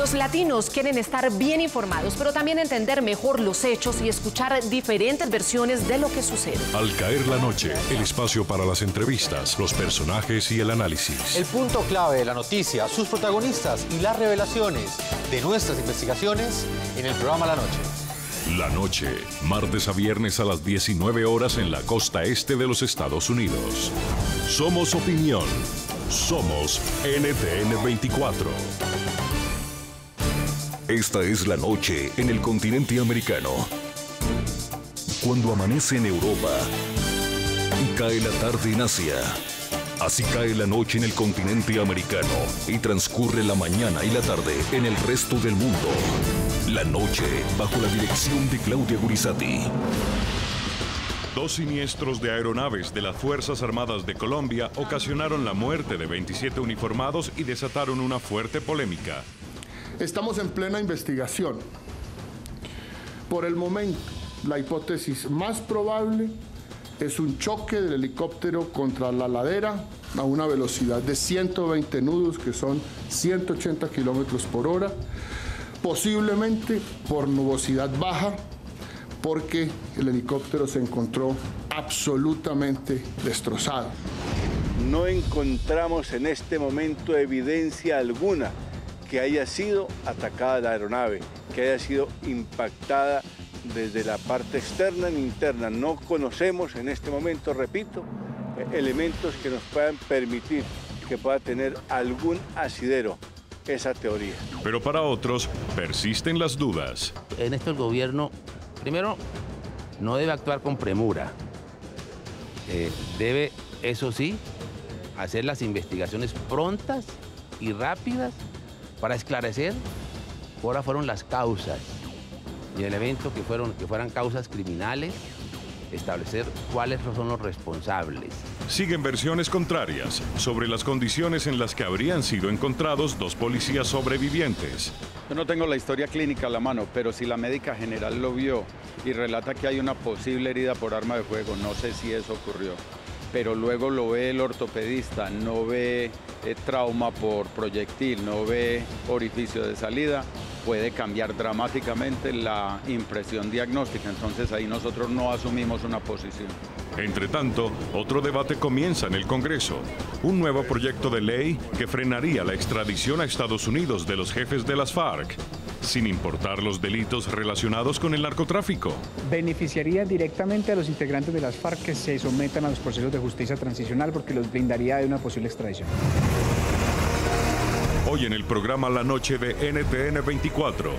Los latinos quieren estar bien informados, pero también entender mejor los hechos y escuchar diferentes versiones de lo que sucede. Al caer la noche, el espacio para las entrevistas, los personajes y el análisis. El punto clave de la noticia, sus protagonistas y las revelaciones de nuestras investigaciones en el programa La Noche. La Noche, martes a viernes a las 19 horas en la costa este de los Estados Unidos. Somos opinión. Somos NTN 24. Esta es la noche en el continente americano. Cuando amanece en Europa y cae la tarde en Asia. Así cae la noche en el continente americano y transcurre la mañana y la tarde en el resto del mundo. La noche bajo la dirección de Claudia Gurizati. Dos siniestros de aeronaves de las Fuerzas Armadas de Colombia ocasionaron la muerte de 27 uniformados y desataron una fuerte polémica. Estamos en plena investigación. Por el momento, la hipótesis más probable es un choque del helicóptero contra la ladera a una velocidad de 120 nudos, que son 180 kilómetros por hora, posiblemente por nubosidad baja, porque el helicóptero se encontró absolutamente destrozado. No encontramos en este momento evidencia alguna que haya sido atacada la aeronave, que haya sido impactada desde la parte externa ni interna. No conocemos en este momento, repito, elementos que nos puedan permitir que pueda tener algún asidero esa teoría. Pero para otros persisten las dudas. En esto el gobierno, primero, no debe actuar con premura. Debe, eso sí, hacer las investigaciones prontas y rápidas para esclarecer cuáles fueron las causas y el evento que fueran causas criminales, establecer cuáles son los responsables. Siguen versiones contrarias sobre las condiciones en las que habrían sido encontrados dos policías sobrevivientes. Yo no tengo la historia clínica a la mano, pero si la médica general lo vio y relata que hay una posible herida por arma de fuego, no sé si eso ocurrió, pero luego lo ve el ortopedista, no ve trauma por proyectil, no ve orificio de salida, puede cambiar dramáticamente la impresión diagnóstica. Entonces ahí nosotros no asumimos una posición. Entre tanto, otro debate comienza en el Congreso. Un nuevo proyecto de ley que frenaría la extradición a Estados Unidos de los jefes de las FARC, sin importar los delitos relacionados con el narcotráfico. Beneficiaría directamente a los integrantes de las FARC que se sometan a los procesos de justicia transicional, porque los blindaría de una posible extradición. Hoy en el programa La Noche de NTN 24,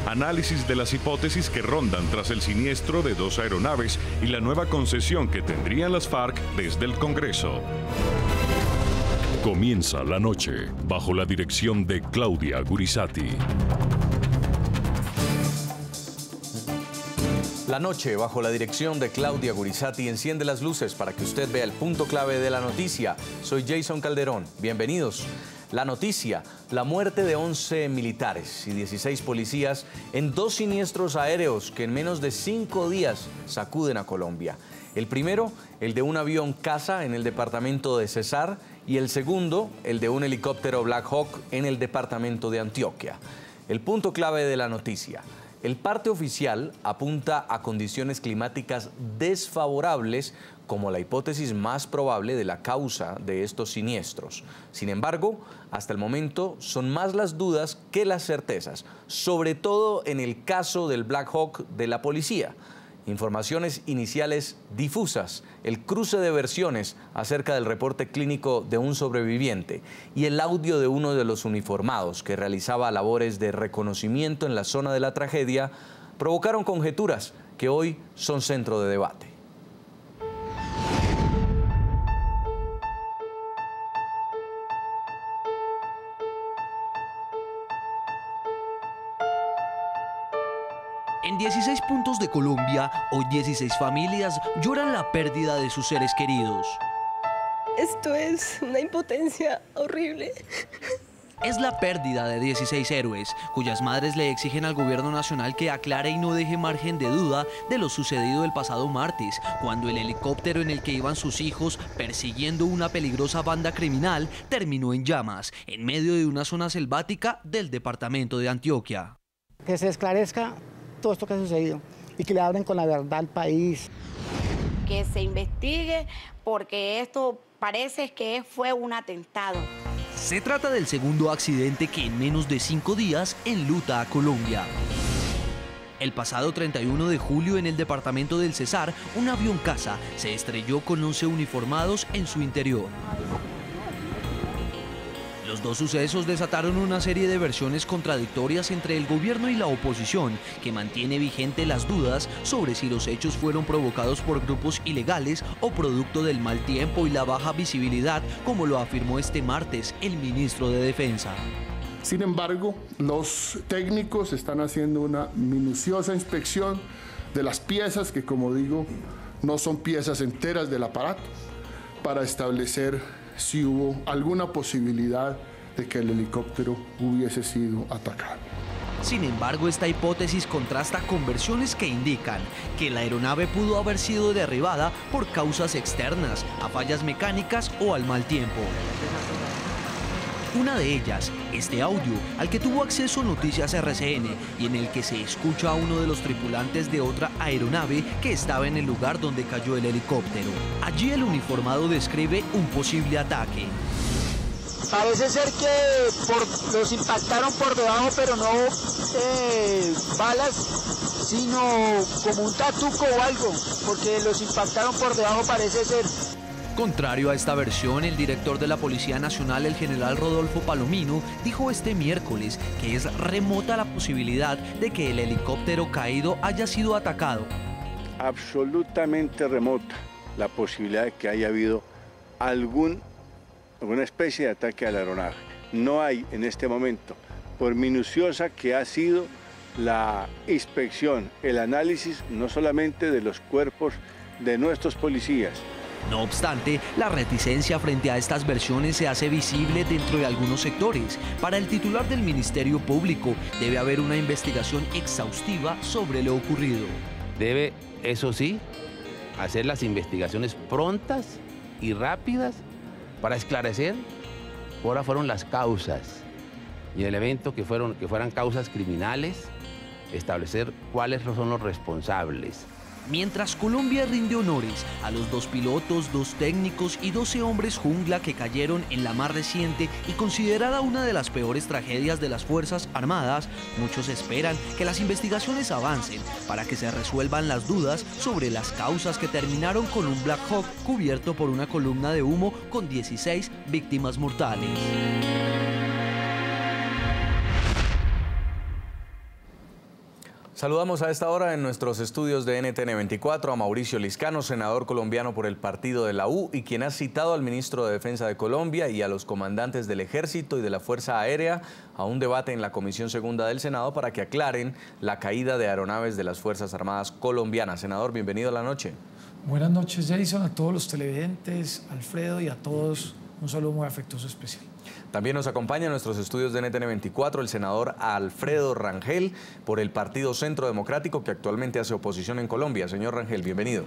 análisis de las hipótesis que rondan tras el siniestro de dos aeronaves y la nueva concesión que tendrían las FARC desde el Congreso. Comienza La Noche bajo la dirección de Claudia Gurizati. La Noche, bajo la dirección de Claudia Gurizati, enciende las luces para que usted vea el punto clave de la noticia. Soy Jason Calderón. Bienvenidos. La noticia, la muerte de 11 militares y 16 policías en dos siniestros aéreos que en menos de 5 días sacuden a Colombia. El primero, el de un avión caza en el departamento de Cesar, y el segundo, el de un helicóptero Black Hawk en el departamento de Antioquia. El punto clave de la noticia. El parte oficial apunta a condiciones climáticas desfavorables como la hipótesis más probable de la causa de estos siniestros. Sin embargo, hasta el momento son más las dudas que las certezas, sobre todo en el caso del Black Hawk de la policía. Informaciones iniciales difusas, el cruce de versiones acerca del reporte clínico de un sobreviviente y el audio de uno de los uniformados que realizaba labores de reconocimiento en la zona de la tragedia provocaron conjeturas que hoy son centro de debate. En 16 puntos de Colombia, hoy 16 familias lloran la pérdida de sus seres queridos. Esto es una impotencia horrible. es la pérdida de 16 héroes, cuyas madres le exigen al gobierno nacional que aclare y no deje margen de duda de lo sucedido el pasado martes, cuando el helicóptero en el que iban sus hijos persiguiendo una peligrosa banda criminal terminó en llamas, en medio de una zona selvática del departamento de Antioquia. Que se esclarezca todo esto que ha sucedido y que le abren con la verdad al país. Que se investigue porque esto parece que fue un atentado. Se trata del segundo accidente que en menos de 5 días enluta a Colombia. El pasado 31 de julio en el departamento del Cesar, un avión caza se estrelló con 11 uniformados en su interior. Los dos sucesos desataron una serie de versiones contradictorias entre el gobierno y la oposición, que mantiene vigente las dudas sobre si los hechos fueron provocados por grupos ilegales o producto del mal tiempo y la baja visibilidad, como lo afirmó este martes el ministro de Defensa. Sin embargo, los técnicos están haciendo una minuciosa inspección de las piezas, que como digo, no son piezas enteras del aparato, para establecer si hubo alguna posibilidad de que el helicóptero hubiese sido atacado. Sin embargo, esta hipótesis contrasta con versiones que indican que la aeronave pudo haber sido derribada por causas externas, a fallas mecánicas o al mal tiempo. Una de ellas, este audio, al que tuvo acceso Noticias RCN y en el que se escucha a uno de los tripulantes de otra aeronave que estaba en el lugar donde cayó el helicóptero. Allí el uniformado describe un posible ataque. Parece ser que los impactaron por debajo, pero no balas, sino como un tatuco o algo, porque los impactaron por debajo, parece ser. Contrario a esta versión, el director de la Policía Nacional, el general Rodolfo Palomino, dijo este miércoles que es remota la posibilidad de que el helicóptero caído haya sido atacado. Absolutamente remota la posibilidad de que haya habido alguna especie de ataque a la aeronave. No hay en este momento, por minuciosa que ha sido la inspección, el análisis no solamente de los cuerpos de nuestros policías. No obstante, la reticencia frente a estas versiones se hace visible dentro de algunos sectores. Para el titular del Ministerio Público, debe haber una investigación exhaustiva sobre lo ocurrido. Debe, eso sí, hacer las investigaciones prontas y rápidas para esclarecer cuáles fueron las causas y el evento que fueran causas criminales, establecer cuáles son los responsables. Mientras Colombia rinde honores a los 2 pilotos, 2 técnicos y 12 hombres jungla que cayeron en la más reciente y considerada una de las peores tragedias de las Fuerzas Armadas, muchos esperan que las investigaciones avancen para que se resuelvan las dudas sobre las causas que terminaron con un Black Hawk cubierto por una columna de humo con 16 víctimas mortales. Saludamos a esta hora en nuestros estudios de NTN 24 a Mauricio Liscano, senador colombiano por el partido de la U y quien ha citado al ministro de Defensa de Colombia y a los comandantes del Ejército y de la Fuerza Aérea a un debate en la Comisión Segunda del Senado para que aclaren la caída de aeronaves de las Fuerzas Armadas colombianas. Senador, bienvenido a la noche. Buenas noches, Jason, a todos los televidentes, Alfredo, y a todos un saludo muy afectuoso especial. También nos acompaña en nuestros estudios de NTN 24 el senador Alfredo Rangel por el Partido Centro Democrático, que actualmente hace oposición en Colombia. Señor Rangel, bienvenido.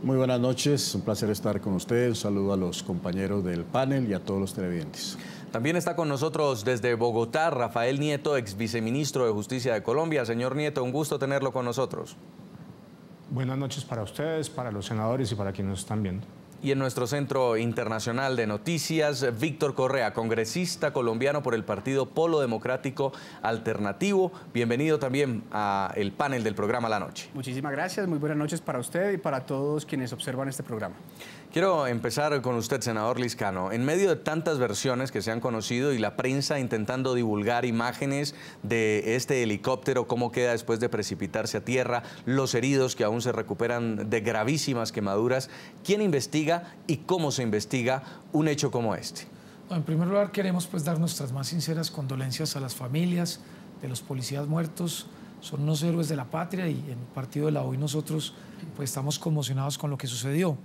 Muy buenas noches, un placer estar con ustedes. Un saludo a los compañeros del panel y a todos los televidentes. También está con nosotros desde Bogotá Rafael Nieto, ex viceministro de Justicia de Colombia. Señor Nieto, un gusto tenerlo con nosotros. Buenas noches para ustedes, para los senadores y para quienes nos están viendo. Y en nuestro Centro Internacional de Noticias, Víctor Correa, congresista colombiano por el Partido Polo Democrático Alternativo. Bienvenido también al panel del programa La Noche. Muchísimas gracias, muy buenas noches para usted y para todos quienes observan este programa. Quiero empezar con usted, senador Liscano. En medio de tantas versiones que se han conocido y la prensa intentando divulgar imágenes de este helicóptero, cómo queda después de precipitarse a tierra, los heridos que aún se recuperan de gravísimas quemaduras, ¿quién investiga y cómo se investiga un hecho como este? En primer lugar, queremos dar nuestras más sinceras condolencias a las familias de los policías muertos. Son unos héroes de la patria y en el partido de la U nosotros estamos conmocionados con lo que sucedió.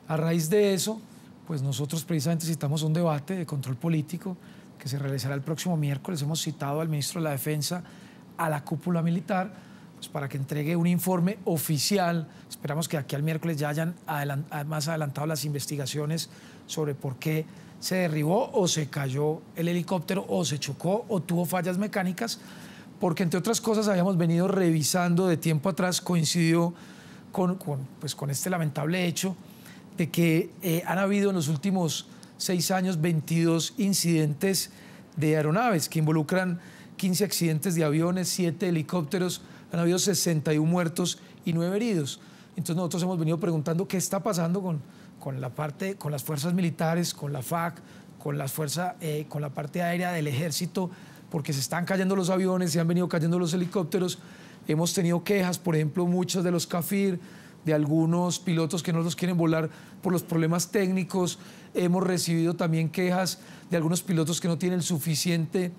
A raíz de eso, nosotros precisamente citamos un debate de control político que se realizará el próximo miércoles. Hemos citado al ministro de la Defensa a la cúpula militar pues, para que entregue un informe oficial. Esperamos que aquí al miércoles ya hayan más adelantado las investigaciones sobre por qué se derribó o se cayó el helicóptero o se chocó o tuvo fallas mecánicas, porque entre otras cosas habíamos venido revisando de tiempo atrás, coincidió con este lamentable hecho de que han habido en los últimos 6 años 22 incidentes de aeronaves que involucran 15 accidentes de aviones, 7 helicópteros, han habido 61 muertos y 9 heridos. Entonces nosotros hemos venido preguntando qué está pasando con las fuerzas militares, con la FAC, con la parte aérea del ejército, porque se están cayendo los aviones, se han venido cayendo los helicópteros. Hemos tenido quejas, por ejemplo, muchos de los CAFIR, de algunos pilotos que no los quieren volar por los problemas técnicos. Hemos recibido también quejas de algunos pilotos que no tienen el suficiente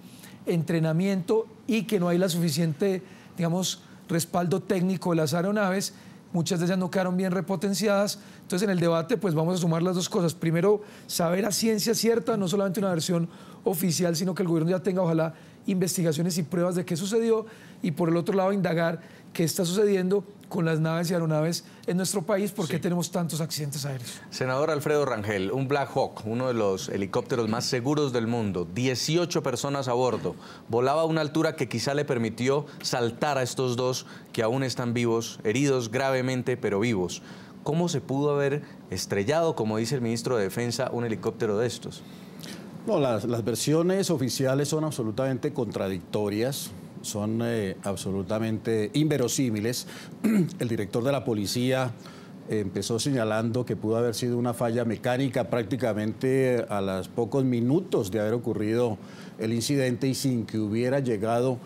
entrenamiento y que no hay la suficiente, digamos, respaldo técnico de las aeronaves. Muchas de ellas no quedaron bien repotenciadas. Entonces, en el debate, pues vamos a sumar las dos cosas. Primero, saber a ciencia cierta, no solamente una versión oficial, sino que el gobierno ya tenga, ojalá, investigaciones y pruebas de qué sucedió. Y por el otro lado, indagar qué está sucediendo con las naves y aeronaves en nuestro país, por qué tenemos tantos accidentes aéreos. Senador Alfredo Rangel, un Black Hawk, uno de los helicópteros más seguros del mundo, 18 personas a bordo, volaba a una altura que quizá le permitió saltar a estos dos que aún están vivos, heridos gravemente, pero vivos. ¿Cómo se pudo haber estrellado, como dice el ministro de Defensa, un helicóptero de estos? No, las versiones oficiales son absolutamente contradictorias. Son absolutamente inverosímiles. El director de la policía empezó señalando que pudo haber sido una falla mecánica prácticamente a los pocos minutos de haber ocurrido el incidente y sin que hubiera llegado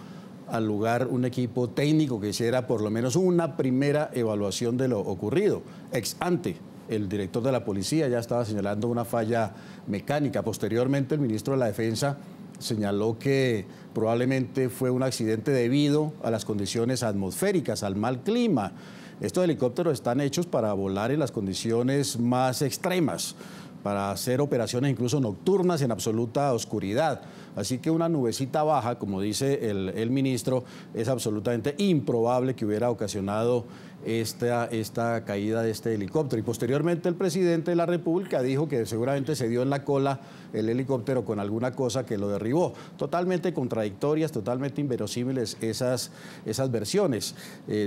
al lugar un equipo técnico que hiciera por lo menos una primera evaluación de lo ocurrido. Ex ante, el director de la policía ya estaba señalando una falla mecánica. Posteriormente, el ministro de la Defensa señaló que probablemente fue un accidente debido a las condiciones atmosféricas, al mal clima. Estos helicópteros están hechos para volar en las condiciones más extremas, para hacer operaciones incluso nocturnas en absoluta oscuridad. Así que una nubecita baja, como dice el ministro, es absolutamente improbable que hubiera ocasionado esta caída de este helicóptero. Y posteriormente el presidente de la República dijo que seguramente se dio en la cola el helicóptero con alguna cosa que lo derribó. Totalmente contradictorias, totalmente inverosímiles esas versiones.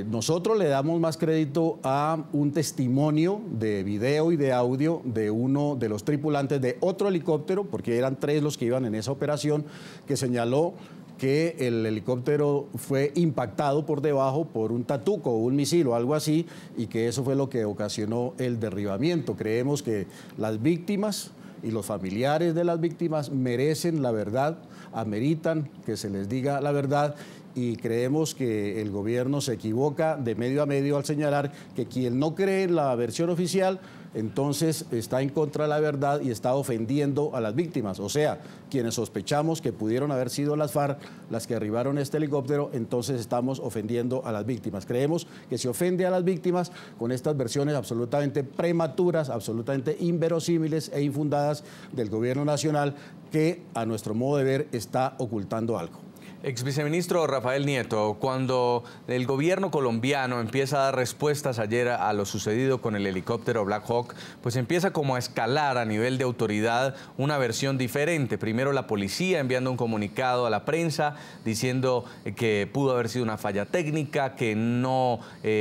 Nosotros le damos más crédito a un testimonio de video y de audio de uno de los tripulantes de otro helicóptero, porque eran 3 los que iban en esa operación, que señaló que el helicóptero fue impactado por debajo por un tatuco o un misil o algo así, y que eso fue lo que ocasionó el derribamiento. Creemos que las víctimas y los familiares de las víctimas merecen la verdad, ameritan que se les diga la verdad, y creemos que el gobierno se equivoca de medio a medio al señalar que quien no cree en la versión oficial entonces está en contra de la verdad y está ofendiendo a las víctimas. O sea, quienes sospechamos que pudieron haber sido las FARC las que derribaron este helicóptero, entonces estamos ofendiendo a las víctimas. Creemos que se ofende a las víctimas con estas versiones absolutamente prematuras, absolutamente inverosímiles e infundadas del gobierno nacional, que a nuestro modo de ver está ocultando algo. Ex viceministro Rafael Nieto, cuando el gobierno colombiano empieza a dar respuestas ayer a lo sucedido con el helicóptero Black Hawk, pues empieza como a escalar a nivel de autoridad una versión diferente. Primero la policía enviando un comunicado a la prensa diciendo que pudo haber sido una falla técnica, que no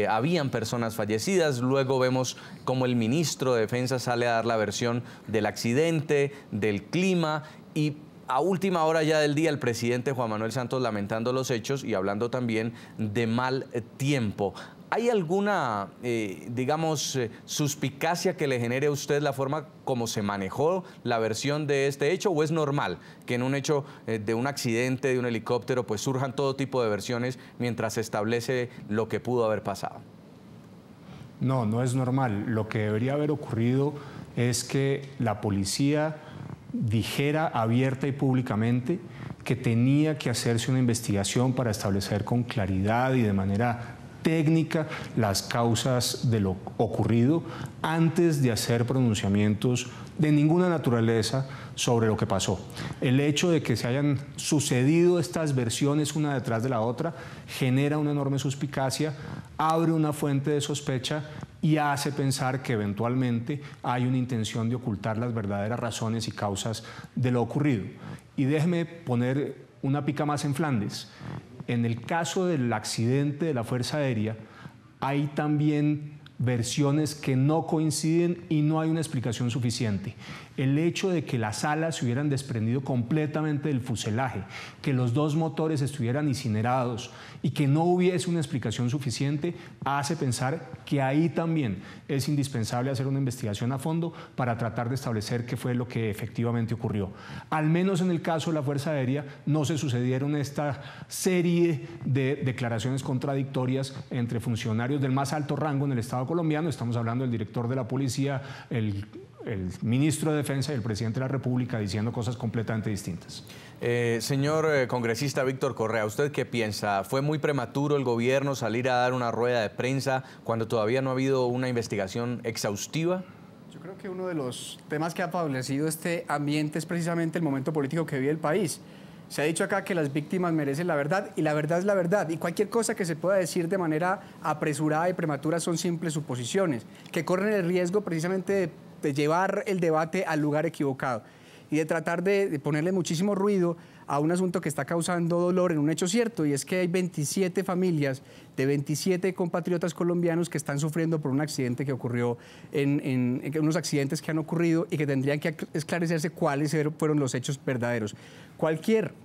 habían personas fallecidas. Luego vemos cómo el ministro de Defensa sale a dar la versión del accidente, del clima, y a última hora ya del día, el presidente Juan Manuel Santos lamentando los hechos y hablando también de mal tiempo. ¿Hay alguna, suspicacia que le genere a usted la forma como se manejó la versión de este hecho, o es normal que en un hecho de un accidente de un helicóptero pues surjan todo tipo de versiones mientras se establece lo que pudo haber pasado? No, no es normal. Lo que debería haber ocurrido es que la policía dijera abierta y públicamente que tenía que hacerse una investigación para establecer con claridad y de manera técnica las causas de lo ocurrido antes de hacer pronunciamientos de ninguna naturaleza sobre lo que pasó. El hecho de que se hayan sucedido estas versiones una detrás de la otra genera una enorme suspicacia, abre una fuente de sospecha y hace pensar que eventualmente hay una intención de ocultar las verdaderas razones y causas de lo ocurrido. Y déjeme poner una pica más en Flandes. En el caso del accidente de la Fuerza Aérea, hay también versiones que no coinciden y no hay una explicación suficiente. El hecho de que las alas se hubieran desprendido completamente del fuselaje, que los dos motores estuvieran incinerados y que no hubiese una explicación suficiente, hace pensar que ahí también es indispensable hacer una investigación a fondo para tratar de establecer qué fue lo que efectivamente ocurrió. Al menos en el caso de la Fuerza Aérea no se sucedieron esta serie de declaraciones contradictorias entre funcionarios del más alto rango en el Estado colombiano. Estamos hablando del director de la policía, el ministro de Defensa y el presidente de la República diciendo cosas completamente distintas. Señor congresista Víctor Correa, ¿usted qué piensa? ¿Fue muy prematuro el gobierno salir a dar una rueda de prensa cuando todavía no ha habido una investigación exhaustiva? Yo creo que uno de los temas que ha favorecido este ambiente es precisamente el momento político que vive el país. Se ha dicho acá que las víctimas merecen la verdad y la verdad es la verdad. Y cualquier cosa que se pueda decir de manera apresurada y prematura son simples suposiciones que corren el riesgo precisamente de llevar el debate al lugar equivocado y de tratar de ponerle muchísimo ruido a un asunto que está causando dolor en un hecho cierto, y es que hay 27 familias de 27 compatriotas colombianos que están sufriendo por un accidente que ocurrió en unos accidentes que han ocurrido y que tendrían que esclarecerse cuáles fueron los hechos verdaderos. Cualquier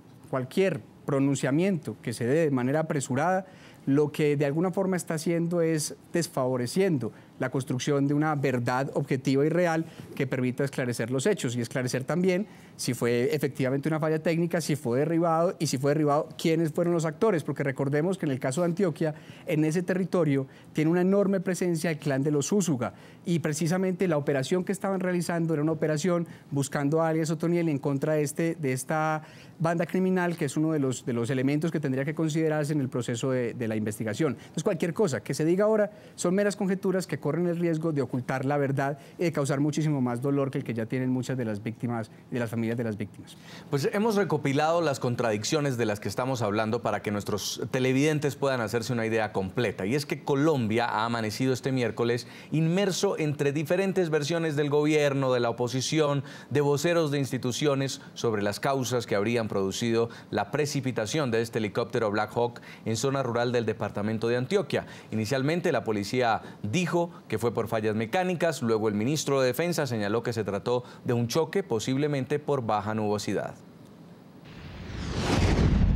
pronunciamiento que se dé de manera apresurada, lo que de alguna forma está haciendo es desfavoreciendo la construcción de una verdad objetiva y real que permita esclarecer los hechos y esclarecer también si fue efectivamente una falla técnica, si fue derribado y si fue derribado, quiénes fueron los actores, porque recordemos que en el caso de Antioquia, en ese territorio tiene una enorme presencia el clan de los Úsuga y precisamente la operación que estaban realizando era una operación buscando a alias Otoniel en contra de esta banda criminal, que es uno de los elementos que tendría que considerarse en el proceso de la investigación. Entonces cualquier cosa que se diga ahora son meras conjeturas que corren el riesgo de ocultar la verdad y de causar muchísimo más dolor que el que ya tienen muchas de las víctimas y de las familias de las víctimas. Pues hemos recopilado las contradicciones de las que estamos hablando para que nuestros televidentes puedan hacerse una idea completa. Y es que Colombia ha amanecido este miércoles inmerso entre diferentes versiones del gobierno, de la oposición, de voceros de instituciones sobre las causas que habrían producido la precipitación de este helicóptero Black Hawk en zona rural del departamento de Antioquia. Inicialmente la policía dijo que fue por fallas mecánicas, luego el ministro de Defensa señaló que se trató de un choque, posiblemente por baja nubosidad.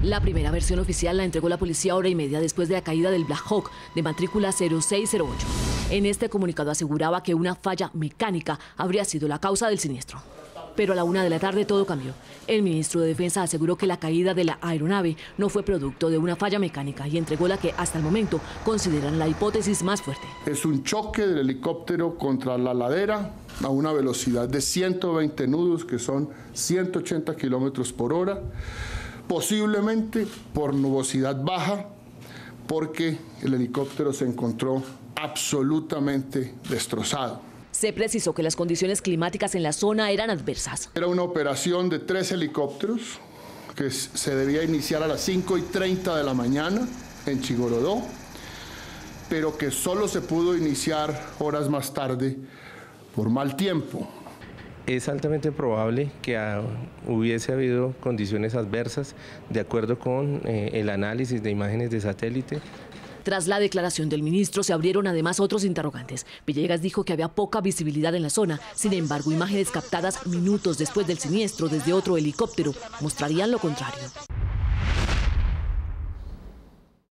La primera versión oficial la entregó la policía hora y media después de la caída del Black Hawk de matrícula 0608. En este comunicado aseguraba que una falla mecánica habría sido la causa del siniestro. Pero a la 1 de la tarde todo cambió. El ministro de Defensa aseguró que la caída de la aeronave no fue producto de una falla mecánica y entregó la que hasta el momento consideran la hipótesis más fuerte. Es un choque del helicóptero contra la ladera a una velocidad de 120 nudos, que son 180 kilómetros por hora, posiblemente por nubosidad baja, porque el helicóptero se encontró absolutamente destrozado. Se precisó que las condiciones climáticas en la zona eran adversas. Era una operación de 3 helicópteros que se debía iniciar a las 5:30 de la mañana en Chigorodó, pero que solo se pudo iniciar horas más tarde por mal tiempo. Es altamente probable que hubiese habido condiciones adversas de acuerdo con el análisis de imágenes de satélite. Tras la declaración del ministro se abrieron además otros interrogantes. Villegas dijo que había poca visibilidad en la zona. Sin embargo, imágenes captadas minutos después del siniestro desde otro helicóptero mostrarían lo contrario.